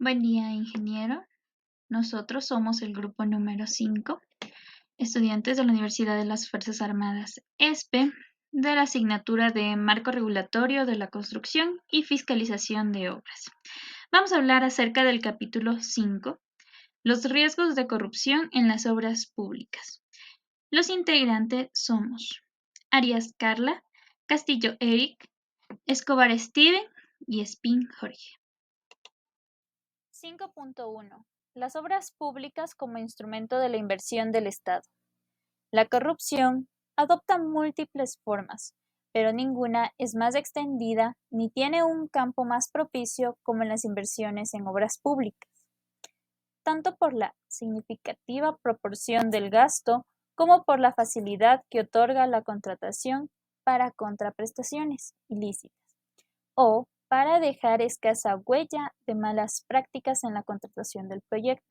Buen día, ingeniero. Nosotros somos el grupo número 5, estudiantes de la Universidad de las Fuerzas Armadas, ESPE, de la asignatura de Marco Regulatorio de la Construcción y Fiscalización de Obras. Vamos a hablar acerca del capítulo 5, los riesgos de corrupción en las obras públicas. Los integrantes somos Arias Carla, Castillo Eric, Escobar Steven y Espín Jorge. 5.1. Las obras públicas como instrumento de la inversión del Estado. La corrupción adopta múltiples formas, pero ninguna es más extendida ni tiene un campo más propicio como en las inversiones en obras públicas, tanto por la significativa proporción del gasto como por la facilidad que otorga la contratación para contraprestaciones ilícitas o para dejar escasa huella de malas prácticas en la contratación del proyecto.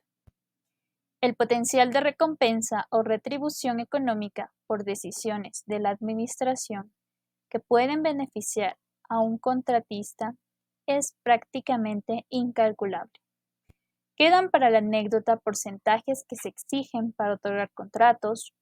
El potencial de recompensa o retribución económica por decisiones de la administración que pueden beneficiar a un contratista es prácticamente incalculable. Quedan para la anécdota porcentajes que se exigen para otorgar contratos.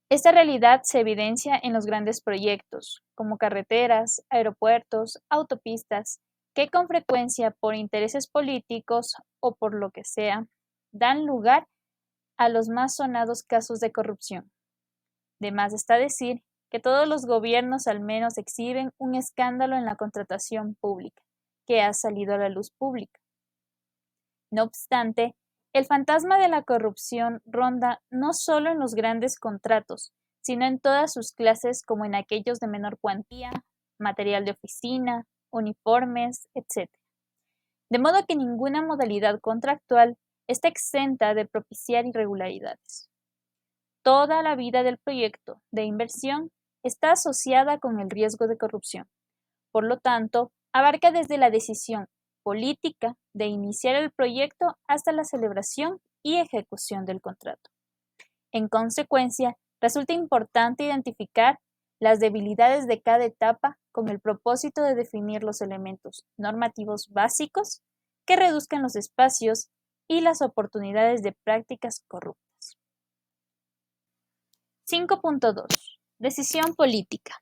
Esta realidad se evidencia en los grandes proyectos, como carreteras, aeropuertos, autopistas, que con frecuencia por intereses políticos o por lo que sea, dan lugar a los más sonados casos de corrupción. De más está decir que todos los gobiernos al menos exhiben un escándalo en la contratación pública, que ha salido a la luz pública. No obstante, el fantasma de la corrupción ronda no solo en los grandes contratos, sino en todas sus clases como en aquellos de menor cuantía, material de oficina, uniformes, etc. De modo que ninguna modalidad contractual está exenta de propiciar irregularidades. Toda la vida del proyecto de inversión está asociada con el riesgo de corrupción. Por lo tanto, abarca desde la decisión política de iniciar el proyecto hasta la celebración y ejecución del contrato. En consecuencia, resulta importante identificar las debilidades de cada etapa con el propósito de definir los elementos normativos básicos que reduzcan los espacios y las oportunidades de prácticas corruptas. 5.2. Decisión política.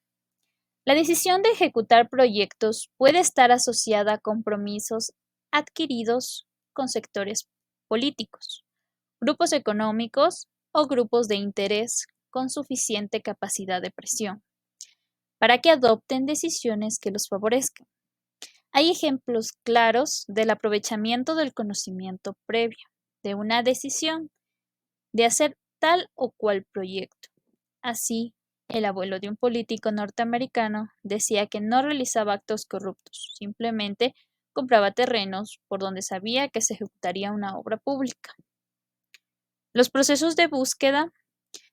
La decisión de ejecutar proyectos puede estar asociada a compromisos adquiridos con sectores políticos, grupos económicos o grupos de interés con suficiente capacidad de presión para que adopten decisiones que los favorezcan. Hay ejemplos claros del aprovechamiento del conocimiento previo de una decisión de hacer tal o cual proyecto. Así, el abuelo de un político norteamericano decía que no realizaba actos corruptos, simplemente compraba terrenos por donde sabía que se ejecutaría una obra pública. Los procesos de búsqueda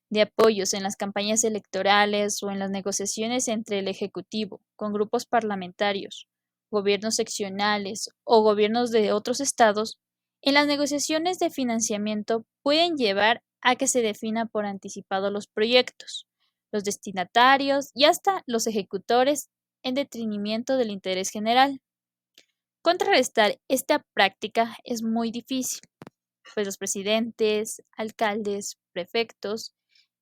de apoyos en las campañas electorales o en las negociaciones entre el Ejecutivo con grupos parlamentarios, gobiernos seccionales o gobiernos de otros estados, en las negociaciones de financiamiento pueden llevar a que se defina por anticipado los proyectos, los destinatarios y hasta los ejecutores en detrimento del interés general. Contrarrestar esta práctica es muy difícil, pues los presidentes, alcaldes, prefectos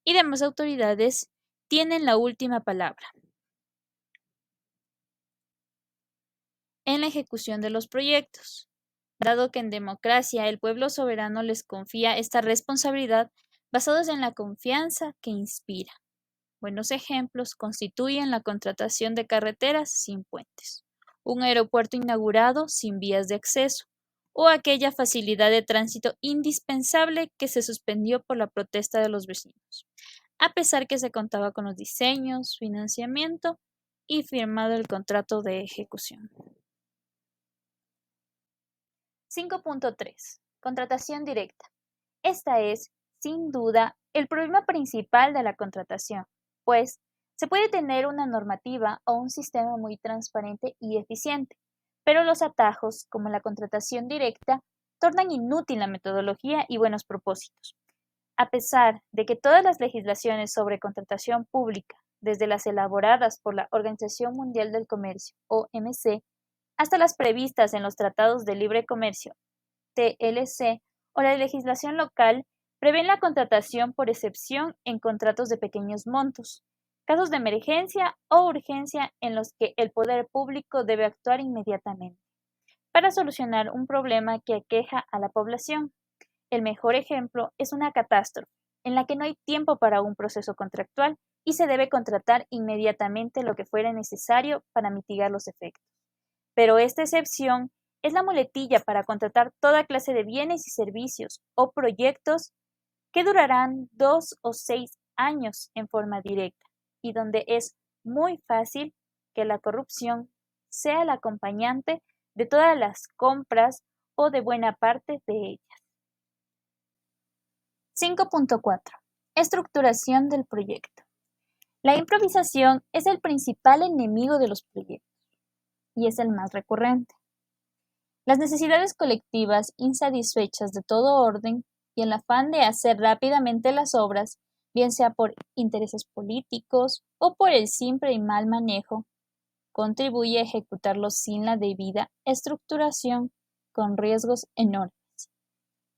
y demás autoridades tienen la última palabra en la ejecución de los proyectos. Dado que en democracia el pueblo soberano les confía esta responsabilidad basados en la confianza que inspira. Buenos ejemplos constituyen la contratación de carreteras sin puentes, un aeropuerto inaugurado sin vías de acceso, o aquella facilidad de tránsito indispensable que se suspendió por la protesta de los vecinos, a pesar que se contaba con los diseños, financiamiento y firmado el contrato de ejecución. 5.3. Contratación directa. Esta es, sin duda, el problema principal de la contratación, pues se puede tener una normativa o un sistema muy transparente y eficiente, pero los atajos, como la contratación directa, tornan inútil la metodología y buenos propósitos. A pesar de que todas las legislaciones sobre contratación pública, desde las elaboradas por la Organización Mundial del Comercio, OMC, hasta las previstas en los tratados de libre comercio, TLC, o la legislación local, prevén la contratación por excepción en contratos de pequeños montos, casos de emergencia o urgencia en los que el poder público debe actuar inmediatamente para solucionar un problema que aqueja a la población. El mejor ejemplo es una catástrofe, en la que no hay tiempo para un proceso contractual y se debe contratar inmediatamente lo que fuera necesario para mitigar los efectos. Pero esta excepción es la muletilla para contratar toda clase de bienes y servicios o proyectos que durarán 2 o 6 años en forma directa y donde es muy fácil que la corrupción sea el acompañante de todas las compras o de buena parte de ellas. 5.4. Estructuración del proyecto. La improvisación es el principal enemigo de los proyectos y es el más recurrente. Las necesidades colectivas insatisfechas de todo orden y el afán de hacer rápidamente las obras, bien sea por intereses políticos o por el simple y mal manejo, contribuye a ejecutarlo sin la debida estructuración, con riesgos enormes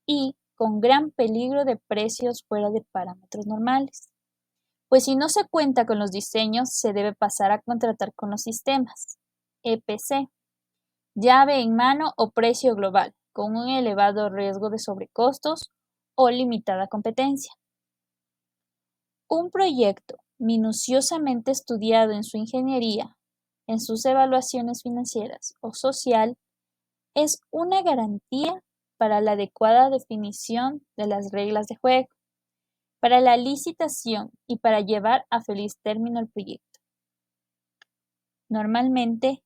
y con gran peligro de precios fuera de parámetros normales. Pues si no se cuenta con los diseños, se debe pasar a contratar con los sistemas, EPC, llave en mano o precio global, con un elevado riesgo de sobrecostos o limitada competencia. Un proyecto minuciosamente estudiado en su ingeniería, en sus evaluaciones financieras o social, es una garantía para la adecuada definición de las reglas de juego, para la licitación y para llevar a feliz término el proyecto. Normalmente,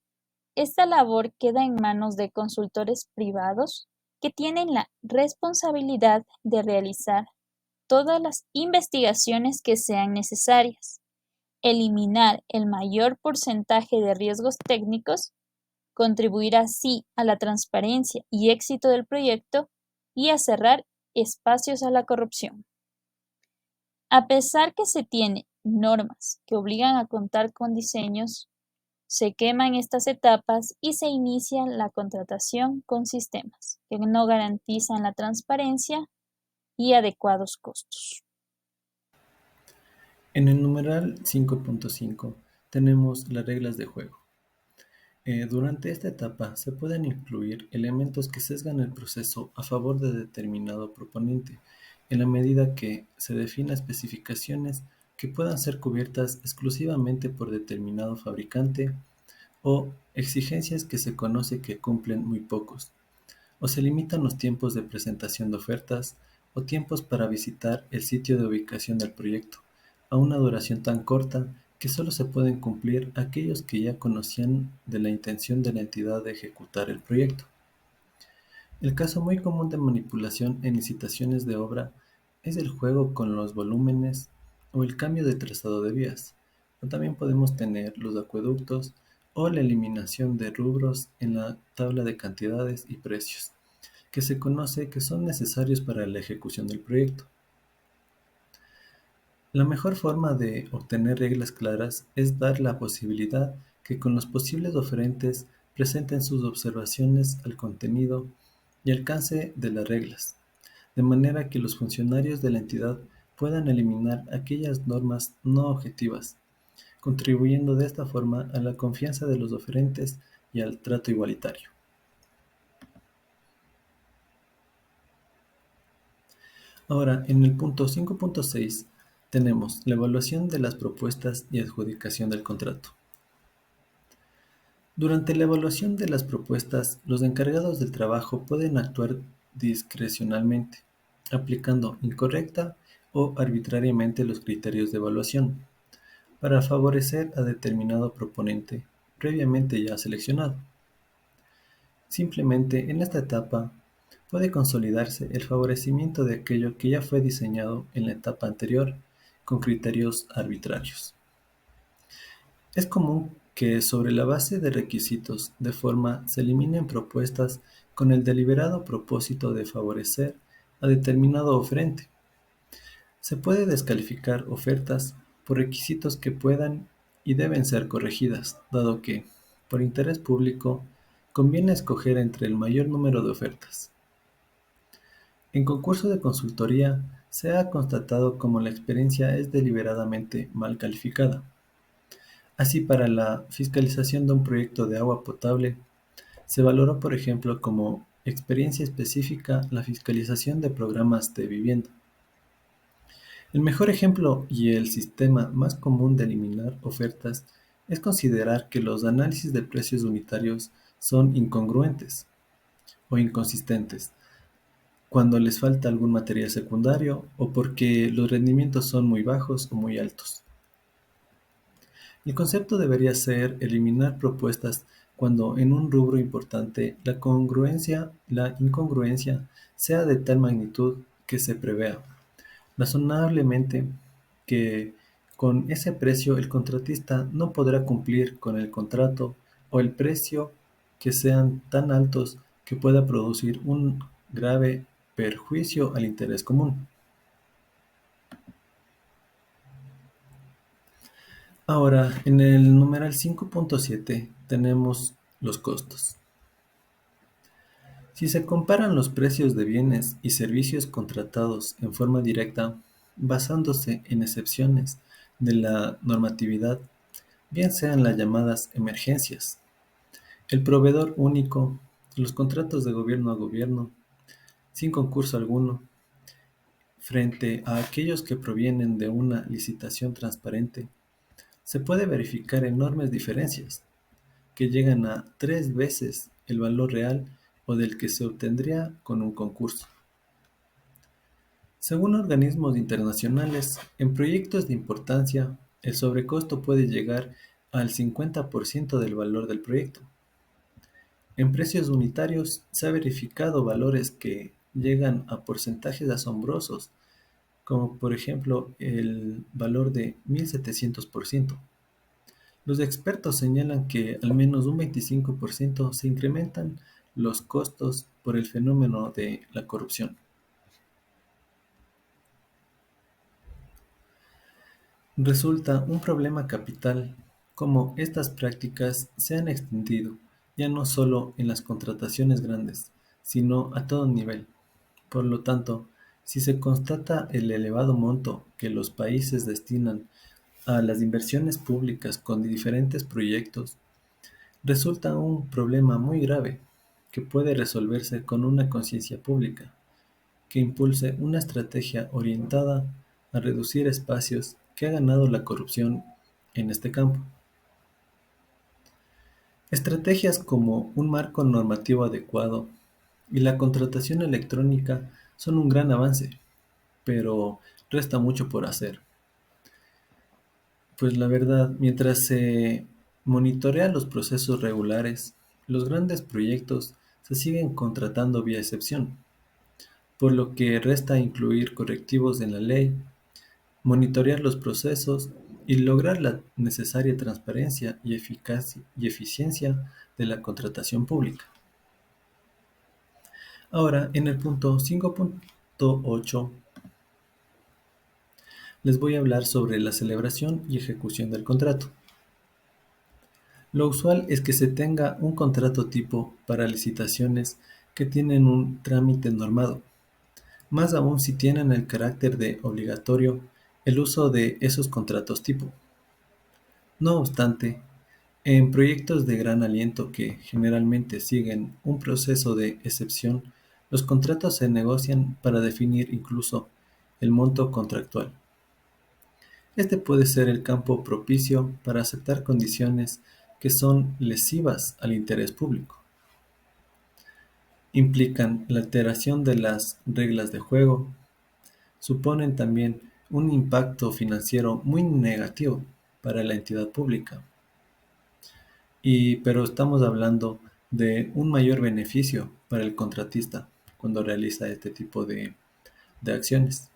esta labor queda en manos de consultores privados que tienen la responsabilidad de realizar todas las investigaciones que sean necesarias, eliminar el mayor porcentaje de riesgos técnicos, contribuir así a la transparencia y éxito del proyecto y a cerrar espacios a la corrupción. A pesar que se tiene normas que obligan a contar con diseños, se queman estas etapas y se inicia la contratación con sistemas que no garantizan la transparencia y adecuados costos. En el numeral 5.5 tenemos las reglas de juego. Durante esta etapa se pueden incluir elementos que sesgan el proceso a favor de determinado proponente, en la medida que se defina especificaciones que puedan ser cubiertas exclusivamente por determinado fabricante o exigencias que se conoce que cumplen muy pocos, o se limitan los tiempos de presentación de ofertas o tiempos para visitar el sitio de ubicación del proyecto, a una duración tan corta que solo se pueden cumplir aquellos que ya conocían de la intención de la entidad de ejecutar el proyecto. El caso muy común de manipulación en licitaciones de obra es el juego con los volúmenes o el cambio de trazado de vías, o también podemos tener los acueductos o la eliminación de rubros en la tabla de cantidades y precios, que se conoce que son necesarios para la ejecución del proyecto. La mejor forma de obtener reglas claras es dar la posibilidad que con los posibles oferentes presenten sus observaciones al contenido y alcance de las reglas, de manera que los funcionarios de la entidad puedan eliminar aquellas normas no objetivas, contribuyendo de esta forma a la confianza de los oferentes y al trato igualitario. Ahora, en el punto 5.6 tenemos la evaluación de las propuestas y adjudicación del contrato. Durante la evaluación de las propuestas, los encargados del trabajo pueden actuar discrecionalmente, aplicando incorrecta o arbitrariamente los criterios de evaluación, para favorecer a determinado proponente previamente ya seleccionado. Simplemente en esta etapa puede consolidarse el favorecimiento de aquello que ya fue diseñado en la etapa anterior con criterios arbitrarios. Es común que sobre la base de requisitos de forma se eliminen propuestas con el deliberado propósito de favorecer a determinado oferente. Se puede descalificar ofertas por requisitos que puedan y deben ser corregidas, dado que, por interés público, conviene escoger entre el mayor número de ofertas. En concurso de consultoría se ha constatado como la experiencia es deliberadamente mal calificada. Así, para la fiscalización de un proyecto de agua potable, se valoró, por ejemplo, como experiencia específica la fiscalización de programas de vivienda. El mejor ejemplo y el sistema más común de eliminar ofertas es considerar que los análisis de precios unitarios son incongruentes o inconsistentes cuando les falta algún material secundario o porque los rendimientos son muy bajos o muy altos. El concepto debería ser eliminar propuestas cuando en un rubro importante la incongruencia sea de tal magnitud que se prevea razonablemente que con ese precio el contratista no podrá cumplir con el contrato o el precio que sean tan altos que pueda producir un grave perjuicio al interés común. Ahora, en el numeral 5.7 tenemos los costos. Si se comparan los precios de bienes y servicios contratados en forma directa, basándose en excepciones de la normatividad, bien sean las llamadas emergencias, el proveedor único, los contratos de gobierno a gobierno, sin concurso alguno, frente a aquellos que provienen de una licitación transparente, se puede verificar enormes diferencias, que llegan a 3 veces el valor real o del que se obtendría con un concurso. Según organismos internacionales, en proyectos de importancia, el sobrecosto puede llegar al 50% del valor del proyecto. En precios unitarios se ha verificado valores que llegan a porcentajes asombrosos, como por ejemplo el valor de 1700%. Los expertos señalan que al menos un 25% se incrementan los costos por el fenómeno de la corrupción. Resulta un problema capital cómo estas prácticas se han extendido, ya no solo en las contrataciones grandes, sino a todo nivel. Por lo tanto, si se constata el elevado monto que los países destinan a las inversiones públicas con diferentes proyectos, resulta un problema muy grave que puede resolverse con una conciencia pública que impulse una estrategia orientada a reducir espacios que ha ganado la corrupción en este campo. Estrategias como un marco normativo adecuado y la contratación electrónica son un gran avance, pero resta mucho por hacer. Pues la verdad, mientras se monitorea los procesos regulares, los grandes proyectos se siguen contratando vía excepción, por lo que resta incluir correctivos en la ley, monitorear los procesos y lograr la necesaria transparencia y eficacia y eficiencia de la contratación pública. Ahora, en el punto 5.8 les voy a hablar sobre la celebración y ejecución del contrato. Lo usual es que se tenga un contrato tipo para licitaciones que tienen un trámite normado, más aún si tienen el carácter de obligatorio el uso de esos contratos tipo. No obstante, en proyectos de gran aliento que generalmente siguen un proceso de excepción, los contratos se negocian para definir incluso el monto contractual. Este puede ser el campo propicio para aceptar condiciones que son lesivas al interés público. Implican la alteración de las reglas de juego, suponen también un impacto financiero muy negativo para la entidad pública. Pero estamos hablando de un mayor beneficio para el contratista cuando realiza este tipo de acciones.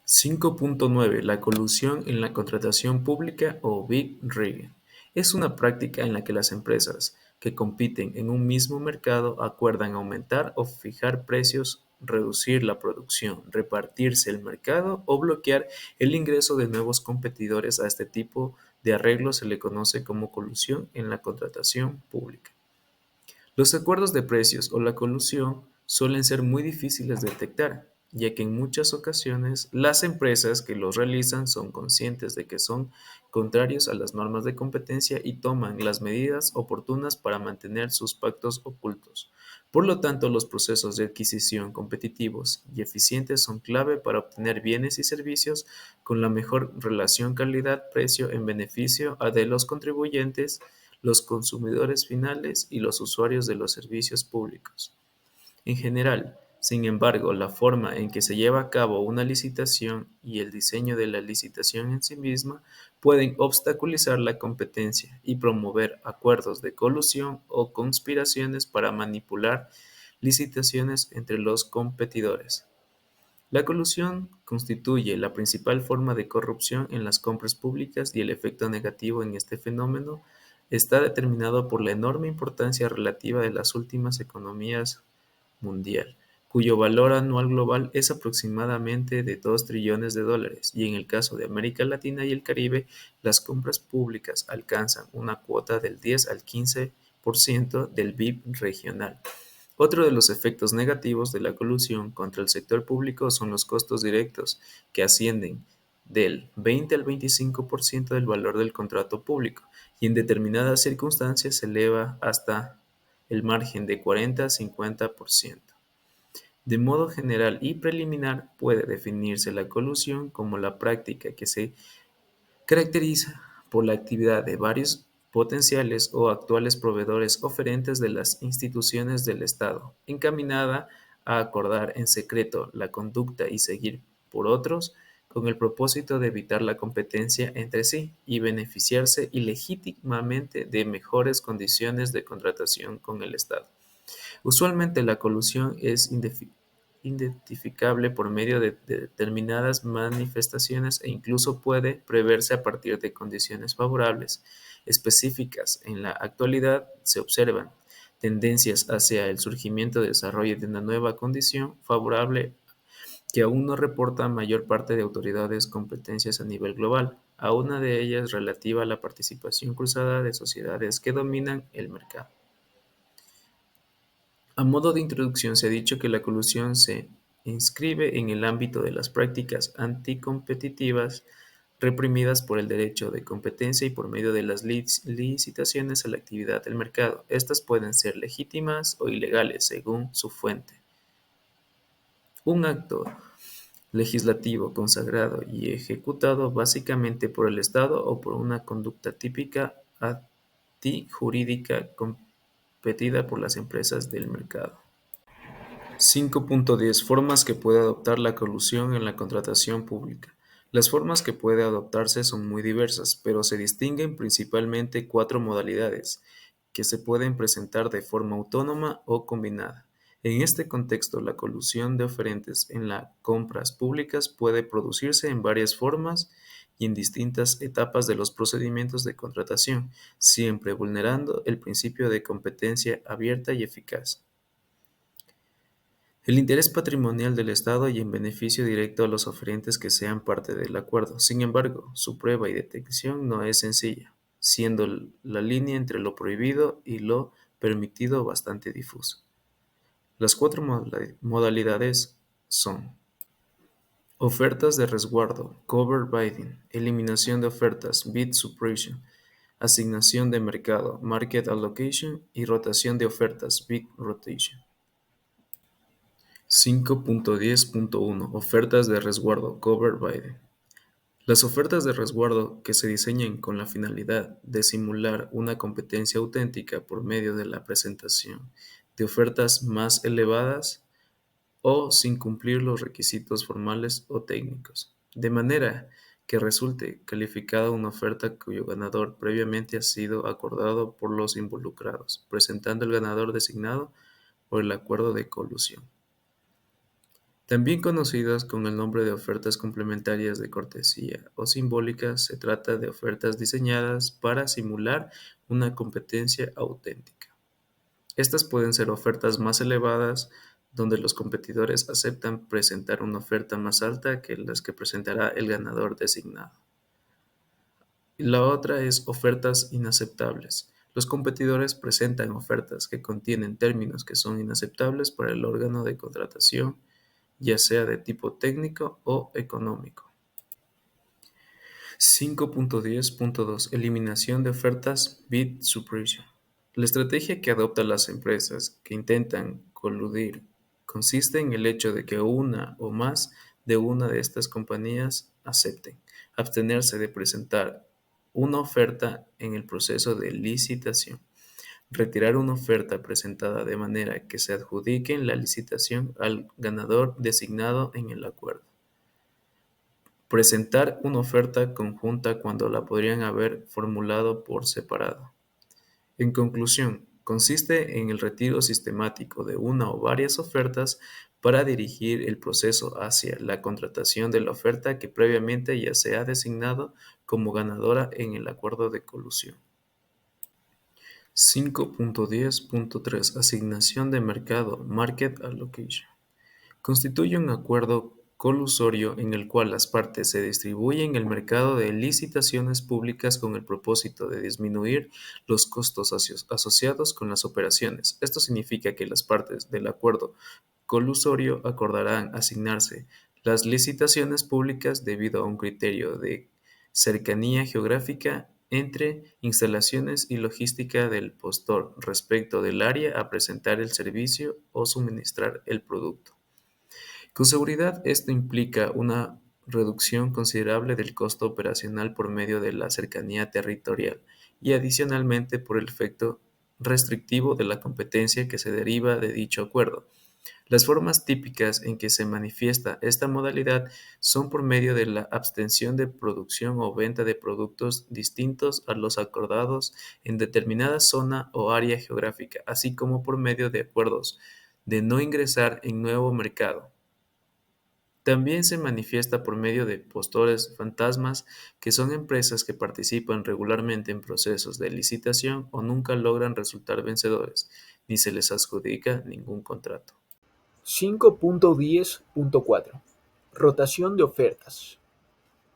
5.9 La colusión en la contratación pública o Big Rigging es una práctica en la que las empresas que compiten en un mismo mercado acuerdan aumentar o fijar precios, reducir la producción, repartirse el mercado o bloquear el ingreso de nuevos competidores a este tipo de arreglo se le conoce como colusión en la contratación pública. Los acuerdos de precios o la colusión suelen ser muy difíciles de detectar, ya que en muchas ocasiones las empresas que los realizan son conscientes de que son contrarios a las normas de competencia y toman las medidas oportunas para mantener sus pactos ocultos. Por lo tanto, los procesos de adquisición competitivos y eficientes son clave para obtener bienes y servicios con la mejor relación calidad-precio en beneficio de los contribuyentes, los consumidores finales y los usuarios de los servicios públicos. En general, sin embargo, la forma en que se lleva a cabo una licitación y el diseño de la licitación en sí misma pueden obstaculizar la competencia y promover acuerdos de colusión o conspiraciones para manipular licitaciones entre los competidores. La colusión constituye la principal forma de corrupción en las compras públicas y el efecto negativo en este fenómeno está determinado por la enorme importancia relativa de las últimas economías mundial, cuyo valor anual global es aproximadamente de 2 trillones de dólares, y en el caso de América Latina y el Caribe, las compras públicas alcanzan una cuota del 10 al 15% del PIB regional. Otro de los efectos negativos de la colusión contra el sector público son los costos directos, que ascienden del 20 al 25% del valor del contrato público, y en determinadas circunstancias se eleva hasta el margen de 40 a 50%. De modo general y preliminar, puede definirse la colusión como la práctica que se caracteriza por la actividad de varios potenciales o actuales proveedores oferentes de las instituciones del Estado, encaminada a acordar en secreto la conducta y seguir por otros, con el propósito de evitar la competencia entre sí y beneficiarse ilegítimamente de mejores condiciones de contratación con el Estado. Usualmente la colusión es identificable por medio de determinadas manifestaciones e incluso puede preverse a partir de condiciones favorables específicas. En la actualidad se observan tendencias hacia el surgimiento y desarrollo de una nueva condición favorable que aún no reporta mayor parte de autoridades competencias a nivel global, a una de ellas relativa a la participación cruzada de sociedades que dominan el mercado. A modo de introducción, se ha dicho que la colusión se inscribe en el ámbito de las prácticas anticompetitivas reprimidas por el derecho de competencia y por medio de las licitaciones a la actividad del mercado. Estas pueden ser legítimas o ilegales según su fuente. Un acto legislativo consagrado y ejecutado básicamente por el Estado o por una conducta típica antijurídica competida por las empresas del mercado. 5.10 Formas que puede adoptar la colusión en la contratación pública. Las formas que puede adoptarse son muy diversas, pero se distinguen principalmente 4 modalidades, que se pueden presentar de forma autónoma o combinada. En este contexto, la colusión de oferentes en las compras públicas puede producirse en varias formas y en distintas etapas de los procedimientos de contratación, siempre vulnerando el principio de competencia abierta y eficaz. El interés patrimonial del Estado y en beneficio directo a los oferentes que sean parte del acuerdo. Sin embargo, su prueba y detección no es sencilla, siendo la línea entre lo prohibido y lo permitido bastante difusa. Las 4 modalidades son: ofertas de resguardo, cover bidding, eliminación de ofertas, bid suppression, asignación de mercado, market allocation y rotación de ofertas, bid rotation. 5.10.1 Ofertas de resguardo, cover bidding. Las ofertas de resguardo, que se diseñan con la finalidad de simular una competencia auténtica por medio de la presentación de ofertas más elevadas o sin cumplir los requisitos formales o técnicos, de manera que resulte calificada una oferta cuyo ganador previamente ha sido acordado por los involucrados, presentando el ganador designado por el acuerdo de colusión. También conocidas con el nombre de ofertas complementarias de cortesía o simbólicas, se trata de ofertas diseñadas para simular una competencia auténtica. Estas pueden ser ofertas más elevadas, donde los competidores aceptan presentar una oferta más alta que las que presentará el ganador designado. La otra es ofertas inaceptables. Los competidores presentan ofertas que contienen términos que son inaceptables para el órgano de contratación, ya sea de tipo técnico o económico. 5.10.2 Eliminación de ofertas Bid Suppression. La estrategia que adoptan las empresas que intentan coludir consiste en el hecho de que una o más de una de estas compañías acepten abstenerse de presentar una oferta en el proceso de licitación, retirar una oferta presentada de manera que se adjudique la licitación al ganador designado en el acuerdo, presentar una oferta conjunta cuando la podrían haber formulado por separado. En conclusión, consiste en el retiro sistemático de una o varias ofertas para dirigir el proceso hacia la contratación de la oferta que previamente ya se ha designado como ganadora en el acuerdo de colusión. 5.10.3 Asignación de mercado Market Allocation. Constituye un acuerdo colusorio en el cual las partes se distribuyen el mercado de licitaciones públicas con el propósito de disminuir los costos asociados con las operaciones. Esto significa que las partes del acuerdo colusorio acordarán asignarse las licitaciones públicas debido a un criterio de cercanía geográfica entre instalaciones y logística del postor respecto del área a presentar el servicio o suministrar el producto. Con seguridad, esto implica una reducción considerable del costo operacional por medio de la cercanía territorial y adicionalmente por el efecto restrictivo de la competencia que se deriva de dicho acuerdo. Las formas típicas en que se manifiesta esta modalidad son por medio de la abstención de producción o venta de productos distintos a los acordados en determinada zona o área geográfica, así como por medio de acuerdos de no ingresar en nuevo mercado. También se manifiesta por medio de postores fantasmas, que son empresas que participan regularmente en procesos de licitación o nunca logran resultar vencedores, ni se les adjudica ningún contrato. 5.10.4 Rotación de ofertas.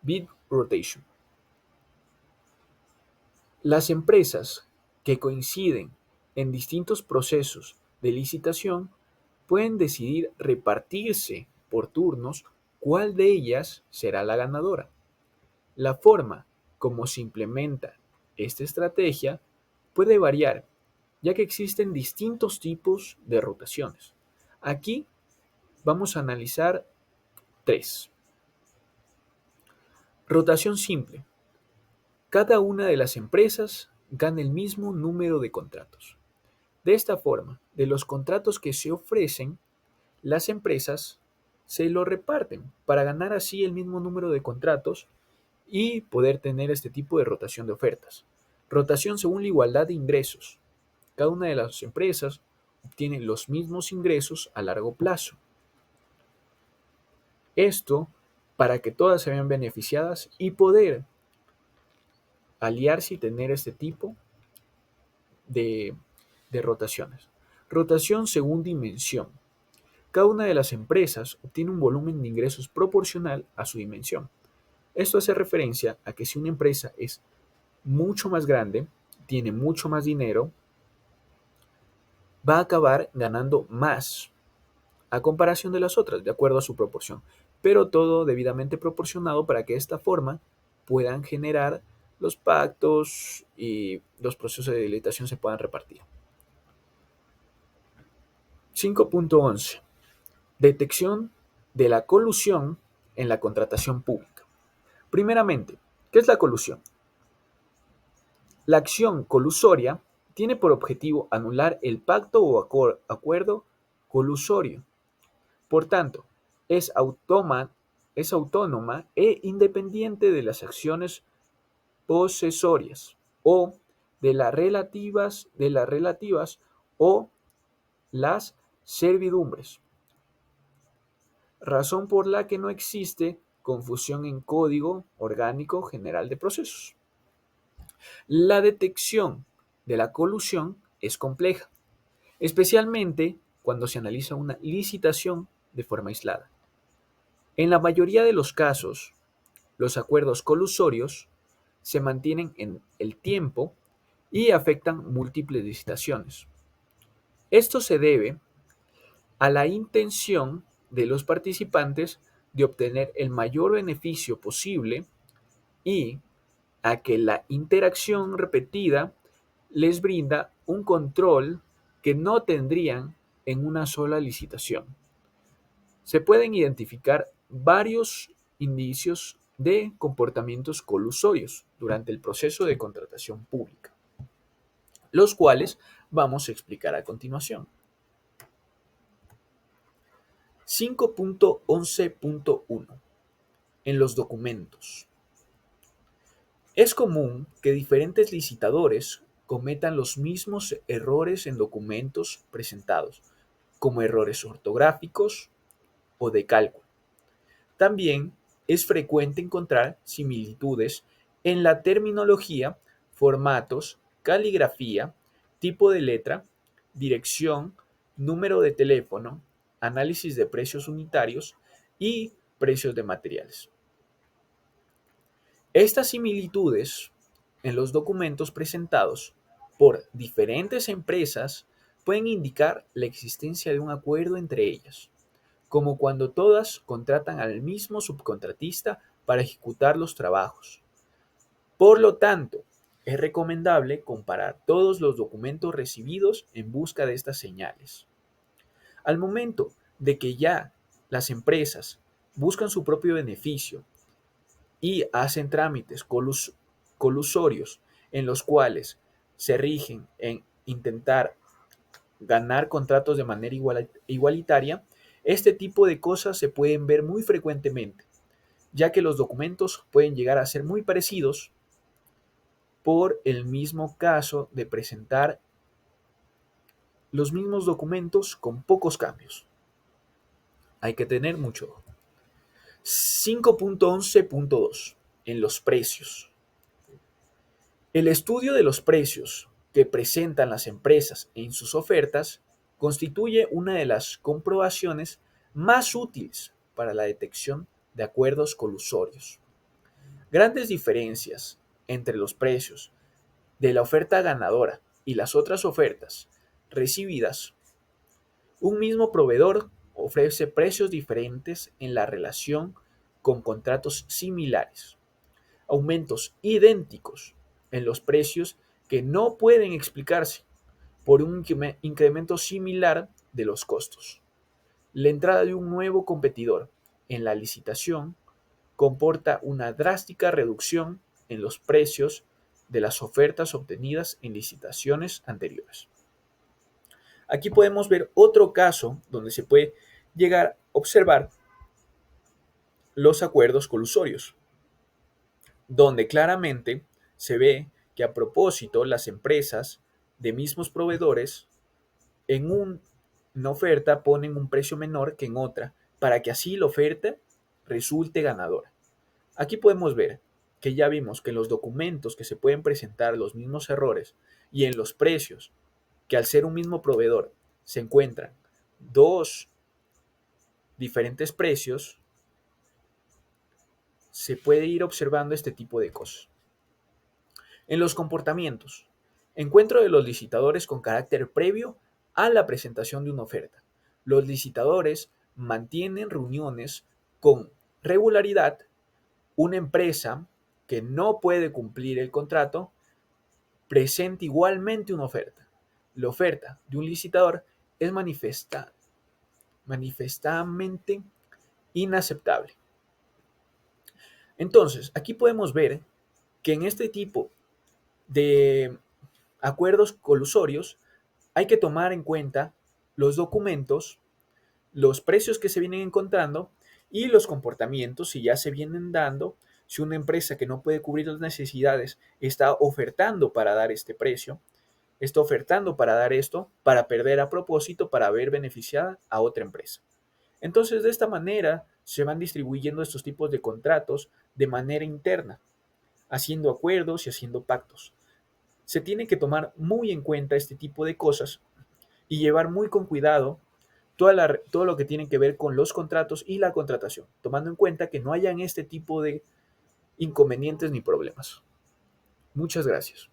Bid Rotation. Las empresas que coinciden en distintos procesos de licitación pueden decidir repartirse por turnos cuál de ellas será la ganadora. La forma como se implementa esta estrategia puede variar, ya que existen distintos tipos de rotaciones. Aquí vamos a analizar 3. Rotación simple. Cada una de las empresas gana el mismo número de contratos. De esta forma, de los contratos que se ofrecen, las empresas se lo reparten para ganar así el mismo número de contratos y poder tener este tipo de rotación de ofertas. Rotación según la igualdad de ingresos. Cada una de las empresas obtiene los mismos ingresos a largo plazo. Esto para que todas se vean beneficiadas y poder aliarse y tener este tipo de rotaciones. Rotación según dimensión. Cada una de las empresas obtiene un volumen de ingresos proporcional a su dimensión. Esto hace referencia a que si una empresa es mucho más grande, tiene mucho más dinero, va a acabar ganando más a comparación de las otras, de acuerdo a su proporción. Pero todo debidamente proporcionado para que de esta forma puedan generar los pactos y los procesos de licitación se puedan repartir. 5.11. Detección de la colusión en la contratación pública. Primeramente, ¿qué es la colusión? La acción colusoria tiene por objetivo anular el pacto o acuerdo colusorio. Por tanto, es autónoma e independiente de las acciones posesorias o de las relativas o las servidumbres, razón por la que no existe confusión en Código Orgánico General de Procesos. La detección de la colusión es compleja, especialmente cuando se analiza una licitación de forma aislada. En la mayoría de los casos, los acuerdos colusorios se mantienen en el tiempo y afectan múltiples licitaciones. Esto se debe a la intención de los participantes de obtener el mayor beneficio posible y a que la interacción repetida les brinda un control que no tendrían en una sola licitación. Se pueden identificar varios indicios de comportamientos colusorios durante el proceso de contratación pública, los cuales vamos a explicar a continuación. 5.11.1. En los documentos. Es común que diferentes licitadores cometan los mismos errores en documentos presentados, como errores ortográficos o de cálculo. También es frecuente encontrar similitudes en la terminología, formatos, caligrafía, tipo de letra, dirección, número de teléfono, análisis de precios unitarios y precios de materiales. Estas similitudes en los documentos presentados por diferentes empresas pueden indicar la existencia de un acuerdo entre ellas, como cuando todas contratan al mismo subcontratista para ejecutar los trabajos. Por lo tanto, es recomendable comparar todos los documentos recibidos en busca de estas señales. Al momento de que ya las empresas buscan su propio beneficio y hacen trámites colusorios en los cuales se rigen en intentar ganar contratos de manera igualitaria, este tipo de cosas se pueden ver muy frecuentemente, ya que los documentos pueden llegar a ser muy parecidos por el mismo caso de presentar los mismos documentos con pocos cambios. Hay que tener mucho ojo. 5.11.2. En los precios. El estudio de los precios que presentan las empresas en sus ofertas constituye una de las comprobaciones más útiles para la detección de acuerdos colusorios. Grandes diferencias entre los precios de la oferta ganadora y las otras ofertas recibidas. Un mismo proveedor ofrece precios diferentes en la relación con contratos similares. Aumentos idénticos en los precios que no pueden explicarse por un incremento similar de los costos. La entrada de un nuevo competidor en la licitación comporta una drástica reducción en los precios de las ofertas obtenidas en licitaciones anteriores. Aquí podemos ver otro caso donde se puede llegar a observar los acuerdos colusorios, donde claramente se ve que a propósito las empresas de mismos proveedores en una oferta ponen un precio menor que en otra para que así la oferta resulte ganadora. Aquí podemos ver que ya vimos que en los documentos que se pueden presentar los mismos errores y en los precios que al ser un mismo proveedor se encuentran dos diferentes precios, se puede ir observando este tipo de cosas. En los comportamientos, encuentro de los licitadores con carácter previo a la presentación de una oferta. Los licitadores mantienen reuniones con regularidad. Una empresa que no puede cumplir el contrato presenta igualmente una oferta. La oferta de un licitador es manifestamente inaceptable. Entonces, aquí podemos ver que en este tipo de acuerdos colusorios hay que tomar en cuenta los documentos, los precios que se vienen encontrando y los comportamientos si ya se vienen dando. Si una empresa que no puede cubrir las necesidades está ofertando para dar este precio, está ofertando para dar esto, para perder a propósito, para ver beneficiada a otra empresa. Entonces, de esta manera se van distribuyendo estos tipos de contratos de manera interna, haciendo acuerdos y haciendo pactos. Se tiene que tomar muy en cuenta este tipo de cosas y llevar muy con cuidado todo lo que tiene que ver con los contratos y la contratación, tomando en cuenta que no hayan este tipo de inconvenientes ni problemas. Muchas gracias.